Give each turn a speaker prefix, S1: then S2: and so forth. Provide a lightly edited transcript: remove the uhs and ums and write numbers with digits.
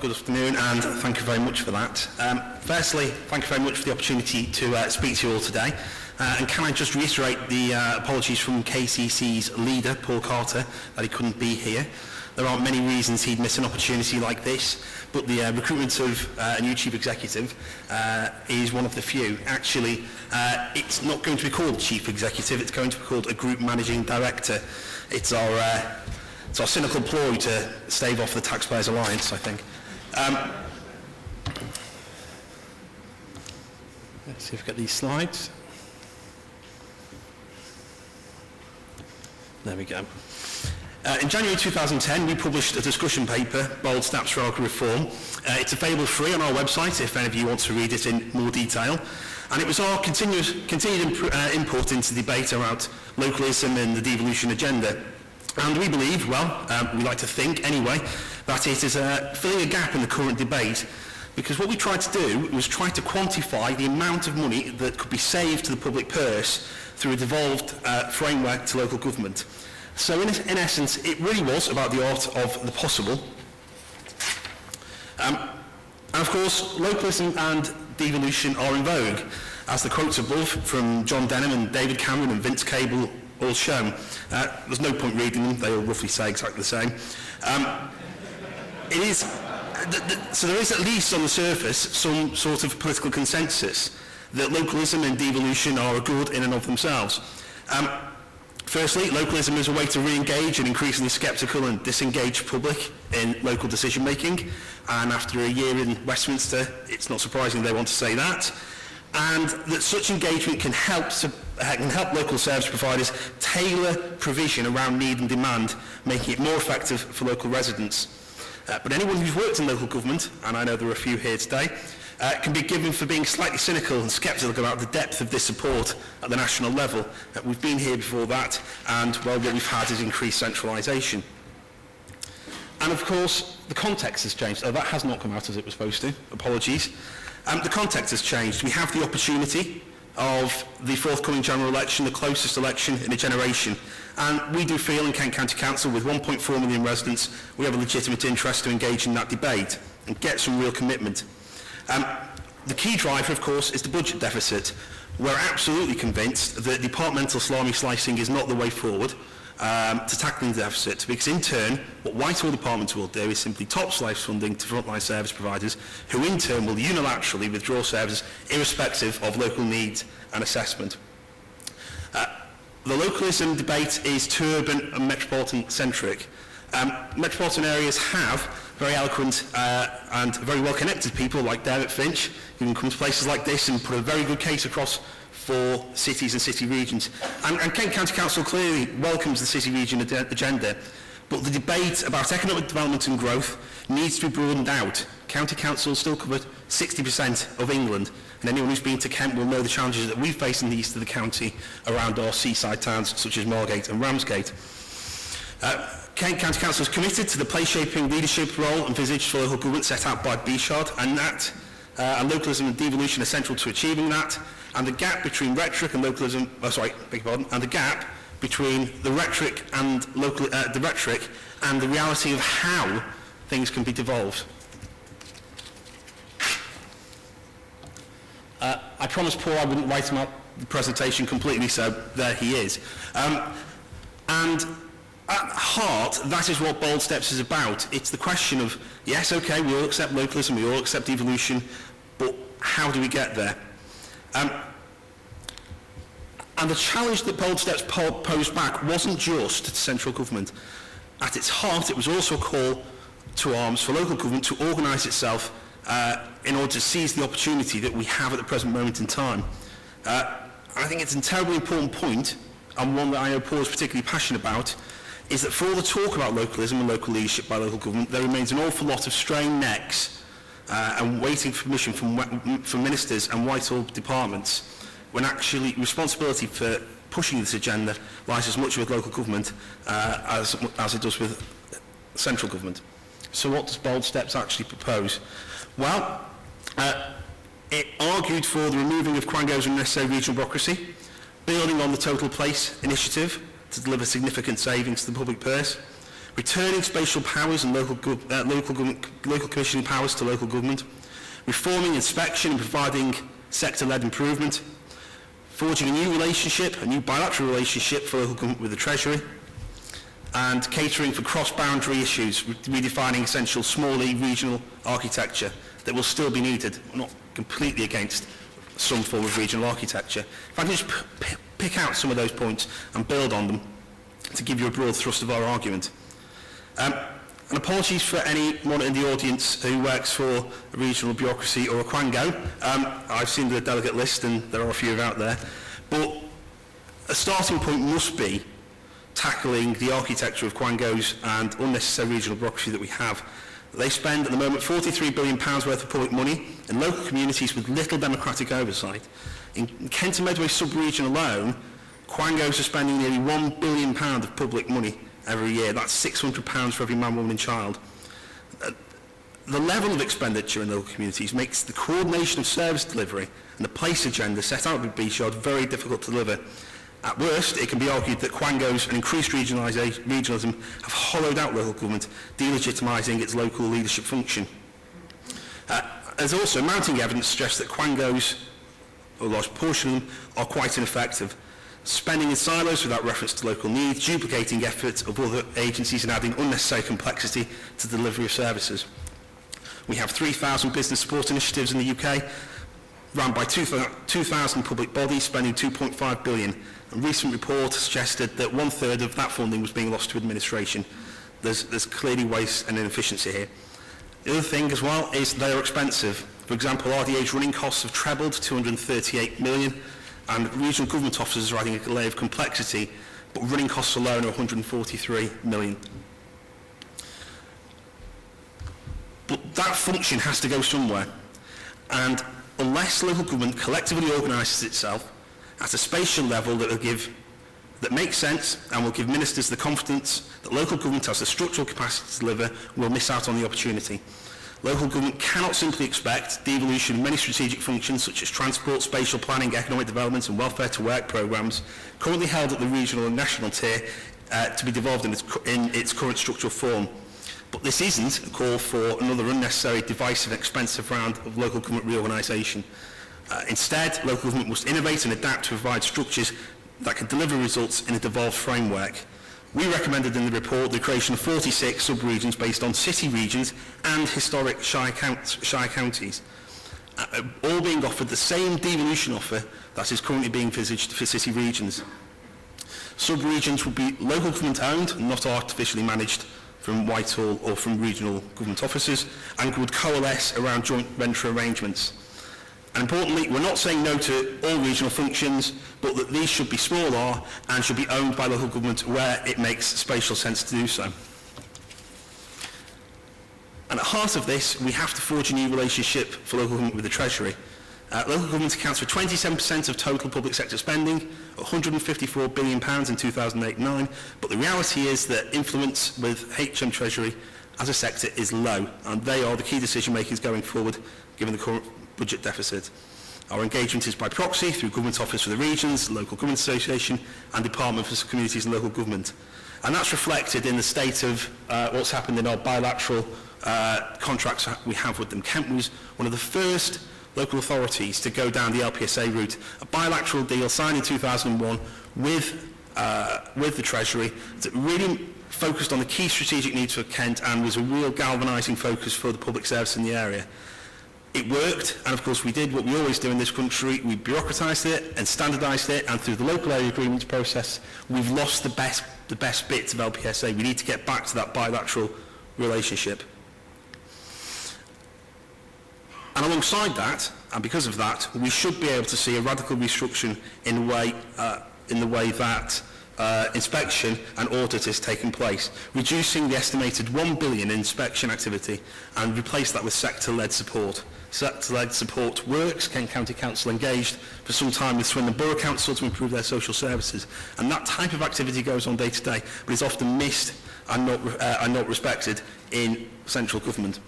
S1: good afternoon, and thank you very much for that. Firstly, thank you very much for the opportunity to speak to you all today. And can I just reiterate the apologies from KCC's leader, Paul Carter, that he couldn't be here. There aren't many reasons he'd miss an opportunity like this, but the recruitment of a new chief executive is one of the few. Actually, it's not going to be called chief executive, it's going to be called a group managing director. It's our cynical ploy to stave off the Taxpayers Alliance, I think. Let's see if we get these slides. There we go. In January 2010, we published a discussion paper, Bold Steps for Local Reform. It's available free on our website if any of you want to read it in more detail. And it was our continued input into the debate around localism and the devolution agenda. And we believe, we like to think anyway, that it is filling a gap in the current debate, because what we tried to do was try to quantify the amount of money that could be saved to the public purse through a devolved framework to local government. So in essence, it really was about the art of the possible. And of course, localism and devolution are in vogue, as the quotes above from John Denham and David Cameron and Vince Cable all shown. There's no point reading them, they all roughly say exactly the same. So there is, at least on the surface, some sort of political consensus that localism and devolution are a good in and of themselves. Firstly, localism is a way to re-engage an increasingly sceptical and disengaged public in local decision making, and after a year in Westminster, it's not surprising they want to say that, and that such engagement can help local service providers tailor provision around need and demand, making it more effective for local residents. But anyone who's worked in local government, and I know there are a few here today, can be given for being slightly cynical and sceptical about the depth of this support at the national level. We've been here before that, and well, what we've had is increased centralisation. And of course, the context has changed. Oh, that has not come out as it was supposed to. Apologies. The context has changed. We have the opportunity of the forthcoming general election, the closest election in a generation. And we do feel in Kent County Council, with 1.4 million residents, we have a legitimate interest to engage in that debate and get some real commitment. The key driver, of course, is the budget deficit. We're absolutely convinced that departmental salami slicing is not the way forward to tackling the deficit, because in turn, what Whittle departments will do is simply top slice funding to frontline service providers, who in turn will unilaterally withdraw services irrespective of local needs and assessment. The localism debate is too urban and metropolitan centric. Metropolitan areas have very eloquent and very well connected people like Dermot Finch, who can come to places like this and put a very good case across for cities and city regions. And Kent County Council clearly welcomes the city region agenda, but the debate about economic development and growth needs to be broadened out. County councils still cover 60% of England, and anyone who's been to Kent will know the challenges that we face in the east of the county around our seaside towns such as Margate and Ramsgate. Kent County Council is committed to the place-shaping leadership role envisaged for local government set out by Bishard, and localism and devolution are central to achieving that. And the gap between rhetoric and localism, and the gap between the rhetoric and the reality of how things can be devolved. I promised Paul I wouldn't write him up the presentation completely, so there he is. And at heart, that is what Bold Steps is about. It's the question of, yes, okay, we all accept localism, we all accept devolution, but how do we get there? And the challenge that Bold Steps posed back wasn't just to central government. At its heart, it was also a call to arms for local government to organise itself in order to seize the opportunity that we have at the present moment in time. I think it's a terribly important point, and one that I know Paul is particularly passionate about, is that for all the talk about localism and local leadership by local government, there remains an awful lot of strained necks and waiting for permission from ministers and Whittle departments, when actually responsibility for pushing this agenda lies as much with local government as it does with central government. So what does Bold Steps actually propose? Well, it argued for the removing of quangos and unnecessary regional bureaucracy, building on the Total Place initiative to deliver significant savings to the public purse, returning spatial powers and local commissioning powers to local government, reforming inspection and providing sector-led improvement, forging a new bilateral relationship for local government with the Treasury, and catering for cross-boundary issues, redefining essential small E regional architecture that will still be needed. We're not completely against some form of regional architecture. If I can just pick out some of those points and build on them to give you a broad thrust of our argument. And apologies for anyone in the audience who works for a regional bureaucracy or a Quango. I've seen the delegate list and there are a few out there. But a starting point must be tackling the architecture of Quangos and unnecessary regional bureaucracy that we have. They spend at the moment £43 billion worth of public money in local communities with little democratic oversight. In Kent and Medway sub-region alone, Quangos are spending nearly £1 billion of public money every year. That's £600 for every man, woman and child. The level of expenditure in local communities makes the coordination of service delivery and the place agenda set out with BSHOD very difficult to deliver. At worst, it can be argued that Quangos and increased regionalism have hollowed out local government, delegitimising its local leadership function. There's also mounting evidence suggests that Quangos, or a large portion of them, are quite ineffective, spending in silos without reference to local needs, duplicating efforts of other agencies and adding unnecessary complexity to the delivery of services. We have 3,000 business support initiatives in the UK, run by 2,000 public bodies, spending £2.5 billion. A recent report suggested that 1/3 of that funding was being lost to administration. There's clearly waste and inefficiency here. The other thing as well is they are expensive. For example, RDA's running costs have trebled to £238 million, and regional government officers are adding a layer of complexity, but running costs alone are £143 million. But that function has to go somewhere, and unless local government collectively organises itself at a spatial level that makes sense and will give ministers the confidence that local government has the structural capacity to deliver, we'll miss out on the opportunity. Local government cannot simply expect devolution of many strategic functions such as transport, spatial planning, economic development and welfare to work programmes currently held at the regional and national tier to be devolved in its current structural form. But this isn't a call for another unnecessary, divisive, expensive round of local government reorganisation. Instead, local government must innovate and adapt to provide structures that can deliver results in a devolved framework. We recommended in the report the creation of 46 sub-regions based on city regions and historic shire counties, all being offered the same devolution offer that is currently being envisaged for city regions. Sub-regions would be local government owned, not artificially managed from Whittle or from regional government offices, and would coalesce around joint venture arrangements. And importantly, we're not saying no to all regional functions, but that these should be small r and should be owned by local government where it makes spatial sense to do so. And at the heart of this, we have to forge a new relationship for local government with the Treasury. Local government accounts for 27% of total public sector spending, £154 billion in 2008-9, but the reality is that influence with HM Treasury as a sector is low, and they are the key decision makers going forward, given the current budget deficit. Our engagement is by proxy through Government Office for the Regions, Local Government Association and Department for Communities and Local Government. And that's reflected in the state of what's happened in our bilateral contracts we have with them. Kent was one of the first local authorities to go down the LPSA route, a bilateral deal signed in 2001 with the Treasury that really focused on the key strategic needs for Kent and was a real galvanising focus for the public service in the area. It worked, and of course we did what we always do in this country. We bureaucratised it and standardised it, and through the local area agreements process, we've lost the best bits of LPSA. We need to get back to that bilateral relationship. And alongside that, and because of that, we should be able to see a radical restructuring in the way that inspection and audit is taking place, reducing the estimated £1 billion in inspection activity and replace that with sector-led support. Sector-led support works. Kent County Council engaged for some time with Swindon Borough Council to improve their social services, and that type of activity goes on day to day, but is often missed and not respected in central government.